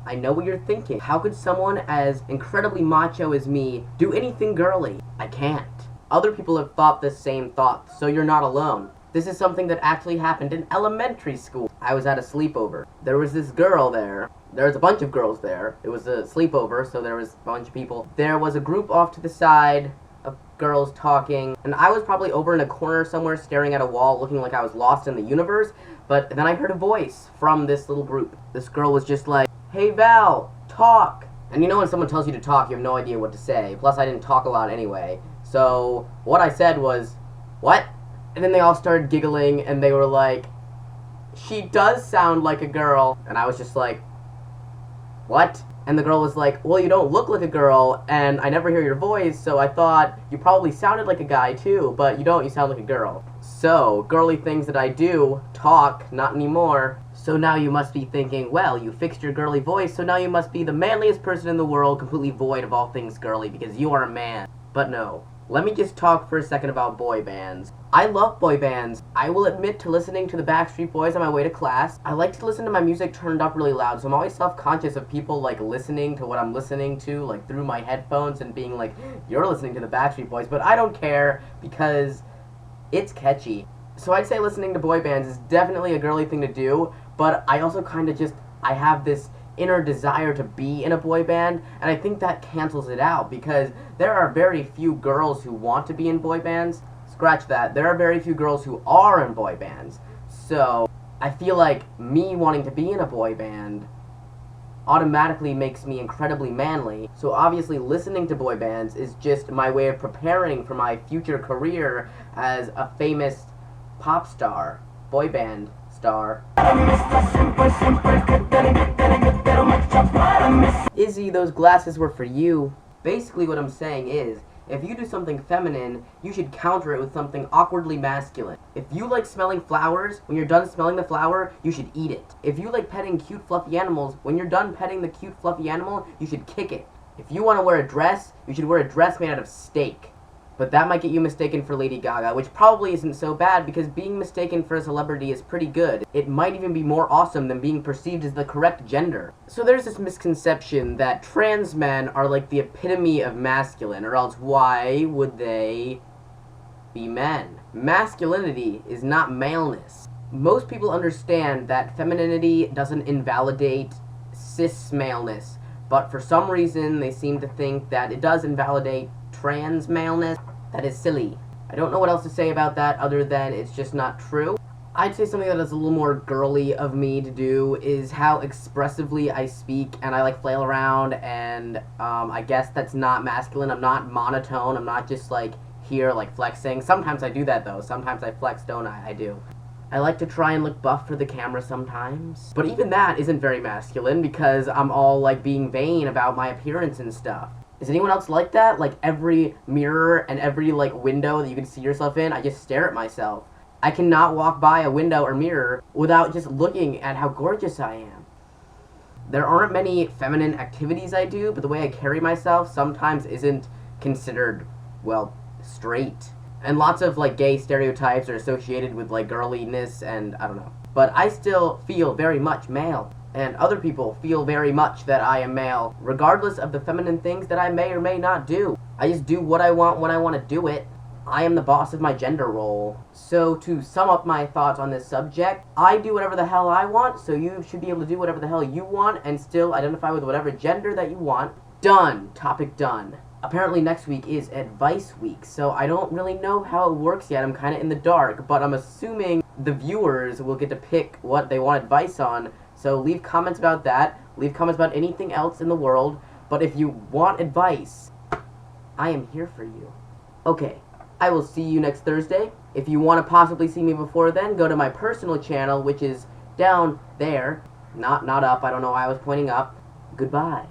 I know what you're thinking. How could someone as incredibly macho as me do anything girly? I can't. Other people have thought the same thought, so you're not alone. This is something that actually happened in elementary school. I was at a sleepover. There was this girl there. There was a bunch of girls there. It was a sleepover, so there was a bunch of people. There was a group off to the side of girls talking, and I was probably over in a corner somewhere staring at a wall looking like I was lost in the universe, but then I heard a voice from this little group. This girl was just like, "Hey Val, talk." And you know when someone tells you to talk, you have no idea what to say. Plus I didn't talk a lot anyway. So what I said was, "What?" And then they all started giggling and they were like, "She does sound like a girl." And I was just like, "What?" And the girl was like, "Well, you don't look like a girl, and I never hear your voice, so I thought you probably sounded like a guy too, but you don't, you sound like a girl." So, girly things that I do, talk, not anymore. So now you must be thinking, well, you fixed your girly voice, so now you must be the manliest person in the world, completely void of all things girly, because you are a man. But no. Let me just talk for a second about boy bands. I love boy bands. I will admit to listening to the Backstreet Boys on my way to class. I like to listen to my music turned up really loud, so I'm always self-conscious of people, like, listening to what I'm listening to, like, through my headphones and being like, "You're listening to the Backstreet Boys," but I don't care, because it's catchy. So I'd say listening to boy bands is definitely a girly thing to do, but I also kind of just, I have this inner desire to be in a boy band, and I think that cancels it out, because there are very few girls who want to be in boy bands. Scratch that. There are very few girls who are in boy bands. So I feel like me wanting to be in a boy band automatically makes me incredibly manly. So obviously listening to boy bands is just my way of preparing for my future career as a famous pop star, boy band star. Izzy, those glasses were for you. Basically what I'm saying is, if you do something feminine, you should counter it with something awkwardly masculine. If you like smelling flowers, when you're done smelling the flower, you should eat it. If you like petting cute fluffy animals, when you're done petting the cute fluffy animal, you should kick it. If you want to wear a dress, you should wear a dress made out of steak. But that might get you mistaken for Lady Gaga, which probably isn't so bad because being mistaken for a celebrity is pretty good. It might even be more awesome than being perceived as the correct gender. So there's this misconception that trans men are like the epitome of masculine, or else why would they be men? Masculinity is not maleness. Most people understand that femininity doesn't invalidate cis maleness, but for some reason they seem to think that it does invalidate trans maleness. That is silly. I don't know what else to say about that other than it's just not true. I'd say something that is a little more girly of me to do is how expressively I speak, and I like flail around, and I guess that's not masculine. I'm not monotone. I'm not just like here like flexing. Sometimes I do that though. Sometimes I flex, don't I? I do. I like to try and look buff for the camera sometimes. But even that isn't very masculine because I'm all like being vain about my appearance and stuff. Is anyone else like that? Like every mirror and every like window that you can see yourself in, I just stare at myself. I cannot walk by a window or mirror without just looking at how gorgeous I am. There aren't many feminine activities I do, but the way I carry myself sometimes isn't considered, well, straight. And lots of like gay stereotypes are associated with like girliness and I don't know. But I still feel very much male. And other people feel very much that I am male, regardless of the feminine things that I may or may not do. I just do what I want when I want to do it. I am the boss of my gender role. So to sum up my thoughts on this subject, I do whatever the hell I want, so you should be able to do whatever the hell you want and still identify with whatever gender that you want. Done. Topic done. Apparently next week is Advice Week, so I don't really know how it works yet. I'm kind of in the dark, but I'm assuming the viewers will get to pick what they want advice on. So leave comments about that, leave comments about anything else in the world, but if you want advice, I am here for you. Okay, I will see you next Thursday. If you want to possibly see me before then, go to my personal channel, which is down there. Not up, I don't know why I was pointing up. Goodbye.